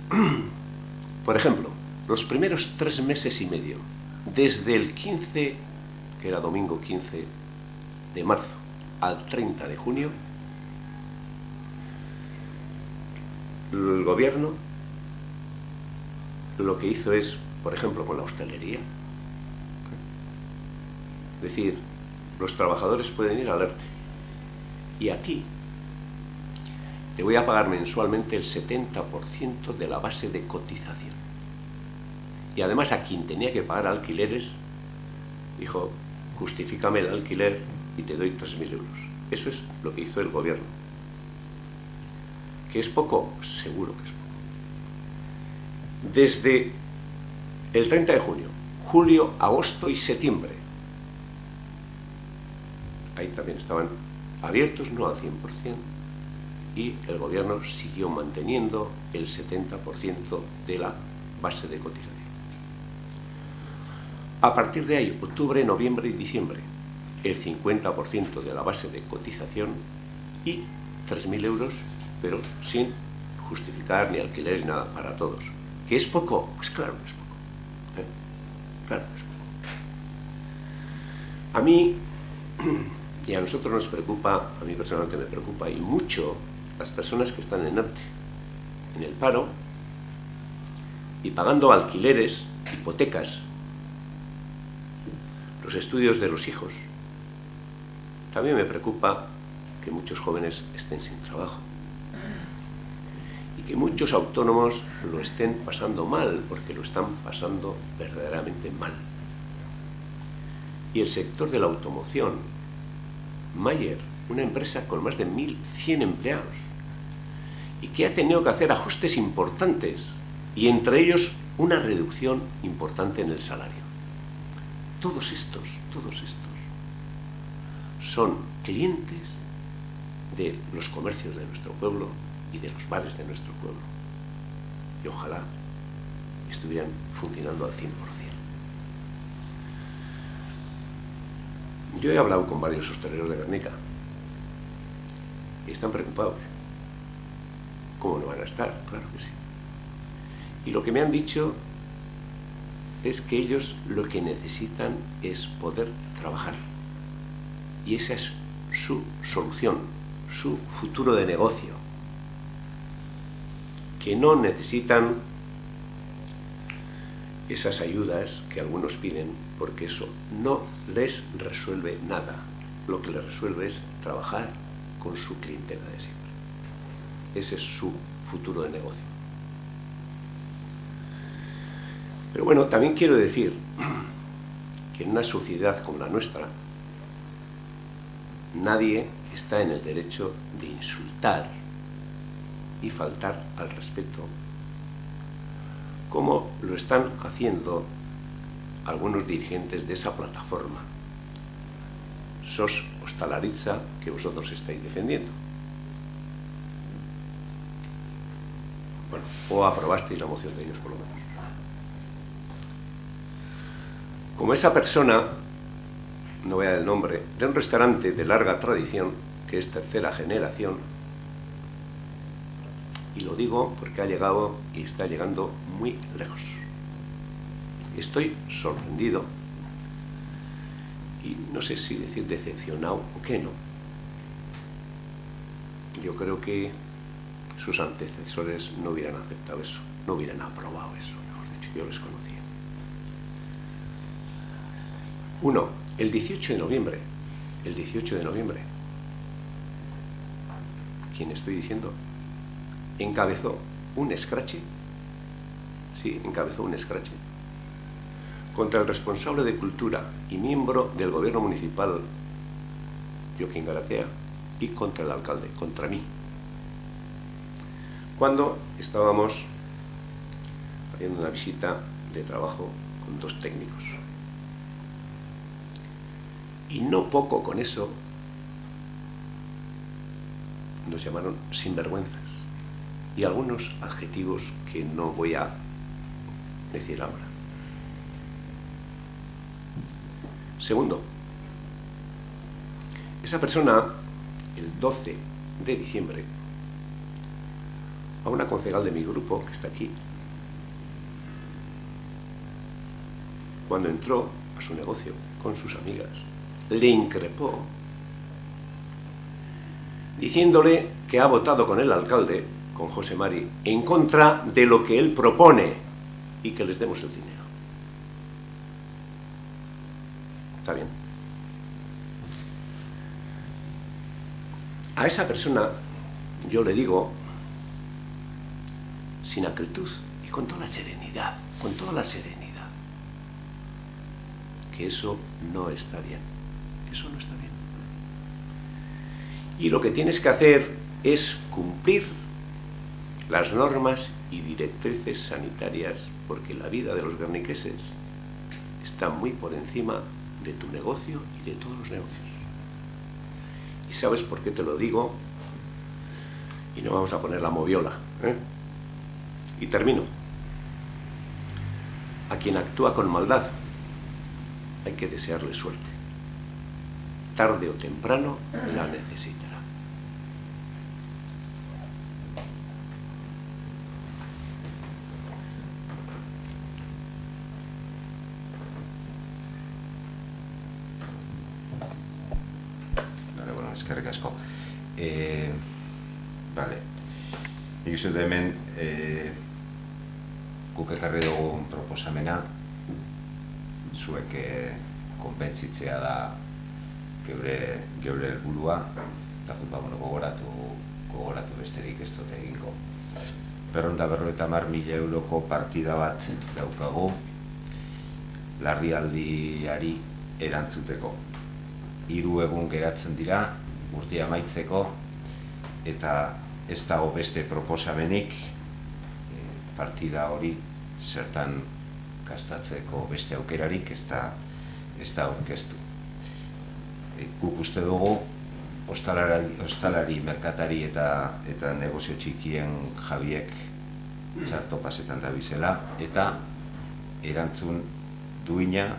por ejemplo, los primeros 3 meses y medio, desde el 15, que era domingo 15 de marzo, al 30 de junio, el gobierno lo que hizo es, por ejemplo, con la hostelería, es decir, los trabajadores pueden ir al ERTE y a ti te voy a pagar mensualmente el 70% de la base de cotización. Y además a quien tenía que pagar alquileres, dijo, justifícame el alquiler y te doy 3.000 euros. Eso es lo que hizo el gobierno. ¿Que es poco? Seguro que es poco. Desde el 30 de junio, julio, agosto y septiembre, ahí también estaban abiertos, no al 100%, y el gobierno siguió manteniendo el 70% de la base de cotización. A partir de ahí, octubre, noviembre y diciembre, el 50% de la base de cotización y 3.000 euros, pero sin justificar ni alquiler ni nada, para todos. ¿Que es poco? Pues claro que es poco. Claro que es poco. A mí, y a nosotros nos preocupa, a mí personalmente me preocupa, y mucho, las personas que están en ERTE, en el paro, y pagando alquileres, hipotecas, los estudios de los hijos. También me preocupa que muchos jóvenes estén sin trabajo y que muchos autónomos lo estén pasando mal, porque lo están pasando verdaderamente mal. Y el sector de la automoción, Mayer, una empresa con más de 1.100 empleados y que ha tenido que hacer ajustes importantes y entre ellos una reducción importante en el salario. Todos estos son clientes de los comercios de nuestro pueblo y de los bares de nuestro pueblo. Y ojalá estuvieran funcionando al 100%. Yo he hablado con varios hosteleros de Gernika y están preocupados. ¿Cómo no van a estar? Claro que sí. Y lo que me han dicho es que ellos lo que necesitan es poder trabajar. Y esa es su solución, su futuro de negocio. Que no necesitan esas ayudas que algunos piden, porque eso no les resuelve nada. Lo que les resuelve es trabajar con su clientela de siempre. Ese es su futuro de negocio. Pero bueno, también quiero decir que en una sociedad como la nuestra, nadie está en el derecho de insultar y faltar al respeto, como lo están haciendo algunos dirigentes de esa plataforma, SOS Ostalaritza, que vosotros estáis defendiendo. Bueno, o aprobasteis la moción de ellos por lo menos. Como esa persona, no voy a dar el nombre, de un restaurante de larga tradición, que es tercera generación, y lo digo porque ha llegado y está llegando muy lejos. Estoy sorprendido, y no sé si decir decepcionado o qué no. Yo creo que sus antecesores no hubieran aceptado eso, no hubieran aprobado eso, mejor dicho, yo les conocía. Uno, el 18 de noviembre, ¿quién estoy diciendo? Encabezó un escrache, contra el responsable de Cultura y miembro del gobierno municipal, Joaquín Garatea, y contra el alcalde, contra mí, cuando estábamos haciendo una visita de trabajo con dos técnicos. Y no poco con eso, nos llamaron sinvergüenzas y algunos adjetivos que no voy a decir ahora. Segundo, esa persona, el 12 de diciembre, a una concejal de mi grupo, que está aquí, cuando entró a su negocio con sus amigas, le increpó, diciéndole que ha votado con el alcalde, con José Mari en contra de lo que él propone y que les demos el dinero. ¿Está bien? A esa persona yo le digo, sin acritud y con toda la serenidad, que eso no está bien. Eso no está bien. Y lo que tienes que hacer es cumplir las normas y directrices sanitarias, porque la vida de los guerniqueses está muy por encima de tu negocio y de todos los negocios. ¿Y sabes por qué te lo digo? Y no vamos a poner la moviola, ¿eh? Y termino. A quien actúa con maldad hay que desearle suerte. Tarde o temprano la necesitará. Vale, bueno, eskerrik asko. Vale. Nik uste dut hemen guk ekarri dugun proposamena zuek konbentzitzea da geure helburua, eta gogoratu besterik ez dut egingo. 250.000 euroko partida bat daukagu larrialdiari erantzuteko. 3 egun geratzen dira urtea amaitzeko, eta ez dago beste proposamenik partida hori zertan gastatzeko beste aukerarik ez da aurkeztu. Guk uste dugu ostalari, merkatari eta negozio txikien jabiek txartopasetan dabizela, eta erantzun duina,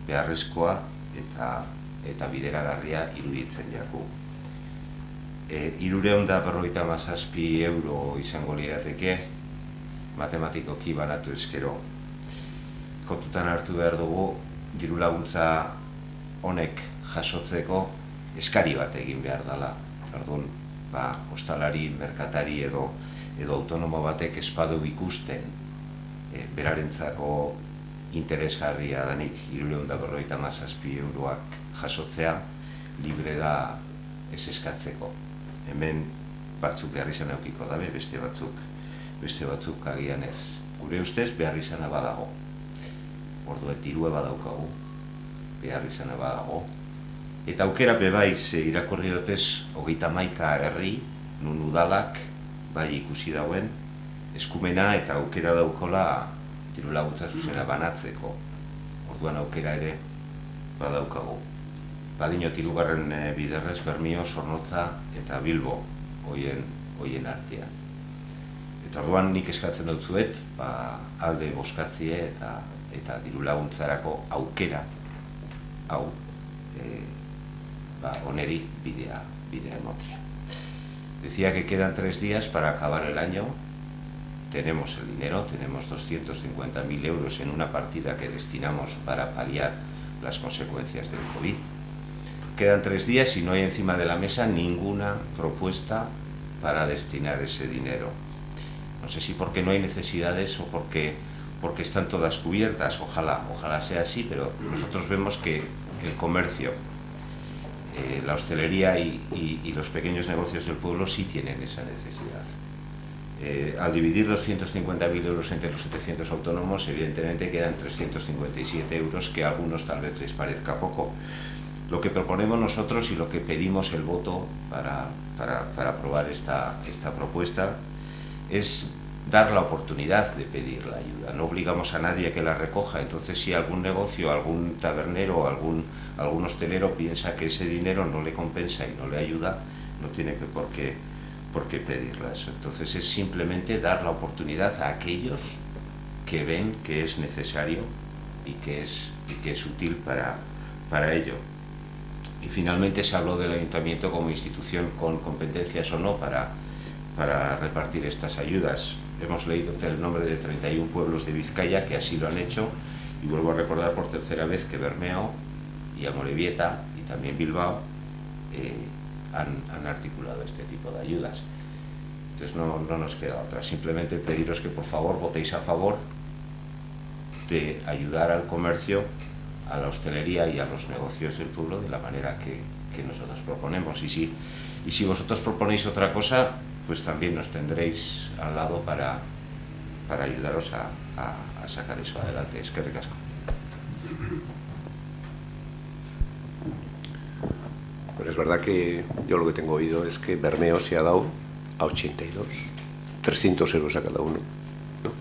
beharrezkoa eta bideragarria iruditzen jaku. 357 euro izango lirateke, matematikoki banatu ezkero. Kontutan hartu behar dugu, diru laguntza honek jasotzeko eskari bat egin behar dela. Orduan, ostalari, merkatari edo autonomo batek ez badu ikusten berarentzako interesgarria danik 357 euroak jasotzea, libre da ez eskatzeko. Hemen batzuk behar izan eukiko dabe, beste batzuk agian ez. Gure ustez behar izana badago. Orduan, dirua badaukagu, behar izana badago. Eta aukera bebaiz irakurri dotez 31 herri, nun udalak, bai ikusi dauen, eskumena eta aukera daukola diru laguntza zuzena banatzeko. Orduan aukera ere badaukagu. Badinot 3. biderrez Bermio, Zornotza eta Bilbo hoien artean. Eta orduan nik eskatzen dut zuet, alde boskatzie eta diru laguntzarako aukera hau oneri bidea emotia. Decía que quedan 3 días para acabar el año. Tenemos el dinero, tenemos 250.000 euros en una partida que destinamos para paliar las consecuencias del COVID. Quedan 3 días y no hay encima de la mesa ninguna propuesta para destinar ese dinero. No sé si porque no hay necesidades o porque están todas cubiertas. Ojalá sea así, pero nosotros vemos que el comercio, la hostelería y los pequeños negocios del pueblo sí tienen esa necesidad. Al dividir los 150.000 euros entre los 700 autónomos, evidentemente quedan 357 euros, que a algunos tal vez les parezca poco. Lo que proponemos nosotros y lo que pedimos el voto para aprobar esta propuesta es dar la oportunidad de pedir la ayuda. No obligamos a nadie a que la recoja. Entonces, si algún negocio, algún tabernero o algún hostelero piensa que ese dinero no le compensa y no le ayuda, no tiene por qué pedirlas. Entonces, es simplemente dar la oportunidad a aquellos que ven que es necesario y que es útil para ello. Y finalmente se habló del ayuntamiento como institución con competencias o no para repartir estas ayudas. Hemos leído el nombre de 31 pueblos de Vizcaya que así lo han hecho, y vuelvo a recordar por tercera vez que Bermeo y Amorebieta y también Bilbao han articulado este tipo de ayudas. Entonces no nos queda otra, simplemente pediros que por favor votéis a favor de ayudar al comercio, a la hostelería y a los negocios del pueblo de la manera que nosotros proponemos. Y si vosotros proponéis otra cosa, pues también nos tendréis al lado para ayudaros a sacar eso adelante. Es que ricasco. Bueno, es verdad que yo lo que tengo oído es que Bermeo se ha dado a 82, 300 euros a cada uno, ¿no?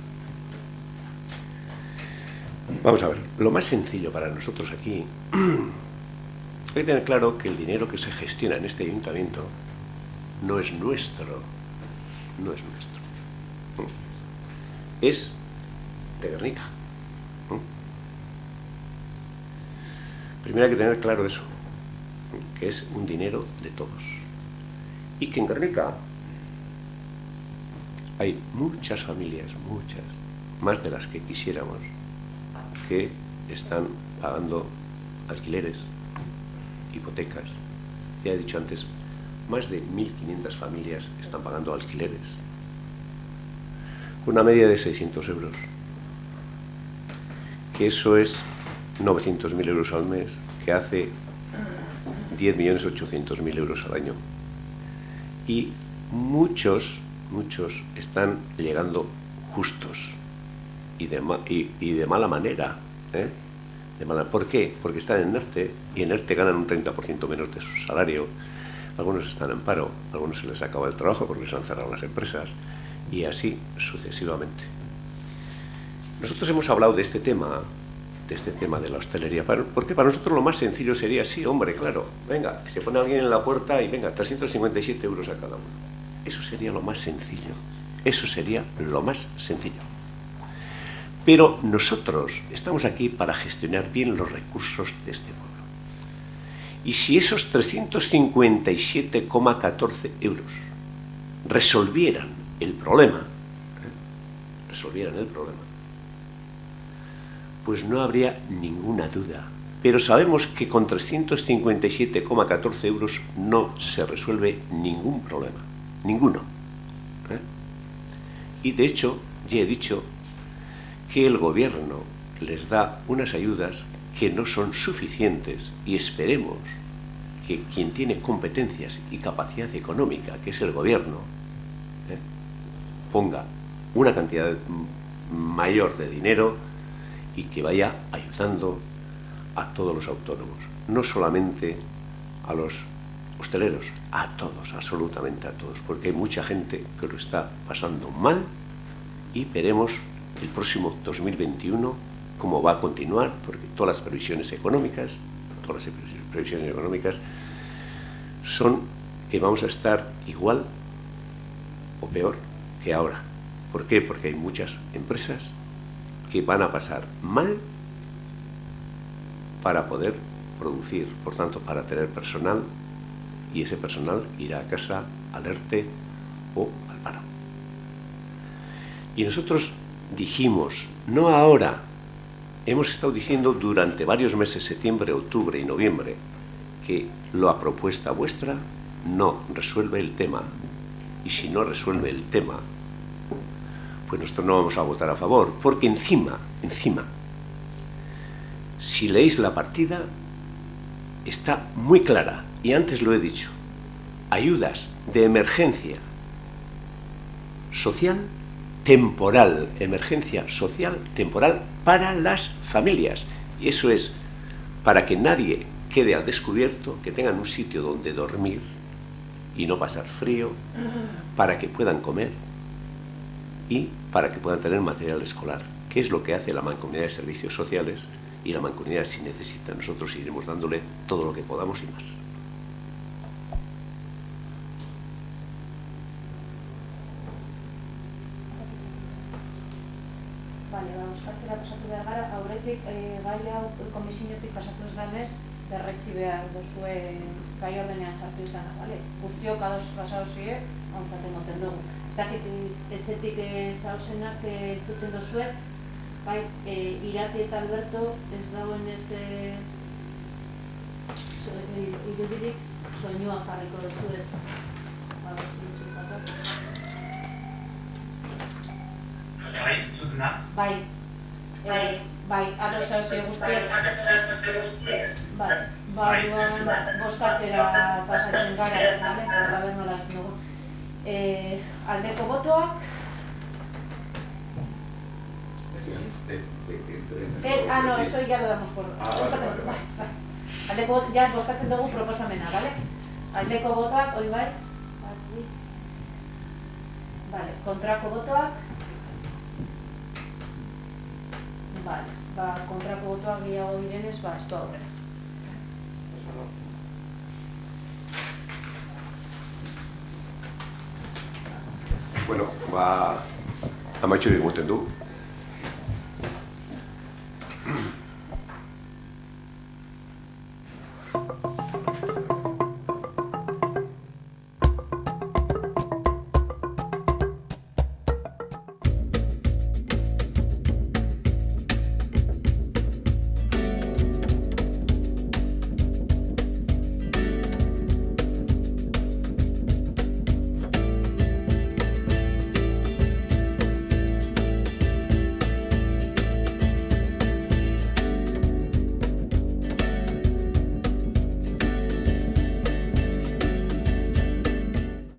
Vamos a ver, lo más sencillo para nosotros aquí, hay que tener claro que el dinero que se gestiona en este ayuntamiento no es nuestro, es de Guernica. Primero hay que tener claro eso, que es un dinero de todos. Y que en Guernica hay muchas familias, muchas, más de las que quisiéramos, que están pagando alquileres, hipotecas. Ya he dicho antes, más de 1.500 familias están pagando alquileres, con una media de 600 euros, que eso es 900.000 euros al mes, que hace 10.800.000 euros al año. Y muchos están llegando justos y de mala manera, ¿eh? ¿Por qué? Porque están en ERTE, y en ERTE ganan un 30% menos de su salario. Algunos están en paro, algunos se les acaba el trabajo porque se han cerrado las empresas, y así sucesivamente. Nosotros hemos hablado de este tema de la hostelería, porque para nosotros lo más sencillo sería, sí, hombre, claro, venga, se pone alguien en la puerta y venga, 357 euros a cada uno. Eso sería lo más sencillo, eso sería lo más sencillo. Pero nosotros estamos aquí para gestionar bien los recursos de este pueblo. Y si esos 357,14 euros resolvieran el problema, pues no habría ninguna duda. Pero sabemos que con 357,14 euros no se resuelve ningún problema, ninguno. Y de hecho, ya he dicho que el gobierno les da unas ayudas que no son suficientes, y esperemos que quien tiene competencias y capacidad económica, que es el gobierno, ponga una cantidad mayor de dinero y que vaya ayudando a todos los autónomos, no solamente a los hosteleros, a todos, absolutamente a todos, porque hay mucha gente que lo está pasando mal, y veremos el próximo 2021 cómo va a continuar, porque todas las previsiones económicas son que vamos a estar igual o peor que ahora. ¿Por qué? Porque hay muchas empresas que van a pasar mal para poder producir, por tanto, para tener personal, y ese personal irá a casa al ERTE o al paro. Y nosotros dijimos, no ahora, hemos estado diciendo durante varios meses, septiembre, octubre y noviembre, que la propuesta vuestra no resuelve el tema, y si no resuelve el tema, pues nosotros no vamos a votar a favor, porque encima, si leéis la partida, está muy clara, y antes lo he dicho, ayudas de emergencia social temporal, emergencia social temporal para las familias, y eso es para que nadie quede al descubierto, que tengan un sitio donde dormir y no pasar frío, para que puedan comer y para que puedan tener material escolar, que es lo que hace la Mancomunidad de Servicios Sociales, y la Mancomunidad, si necesita, nosotros iremos dándole todo lo que podamos y más. Vale, euskara pasatu behar gara, aurretik gai hau komisiotik pasatu ez danez, berretzi behar duzue gai ordenean sartu izana, bale? Guztiok ados basauzie, ontzaten moten dugu. Ez dakit etxetik zauzenak entzuten duzue, bai, Irati eta Alberto ez dagoen ez irudirik soinua jarriko duzuet. Bai, entzutena? Bai, adosazio guztiak. Bozkatzera pasatzen gara, aber nola dugu. Aldeko botoak. No, eso ya lo damos por... Aldeko botoak, ya bozkatzen dugu proposamena, bale? Aldeko botoak, hoi bai? Vale, kontrako botoak. Vale, kontrako botoak gehiago direnez, ez du aurrera. Bueno, amaitxo egiten du.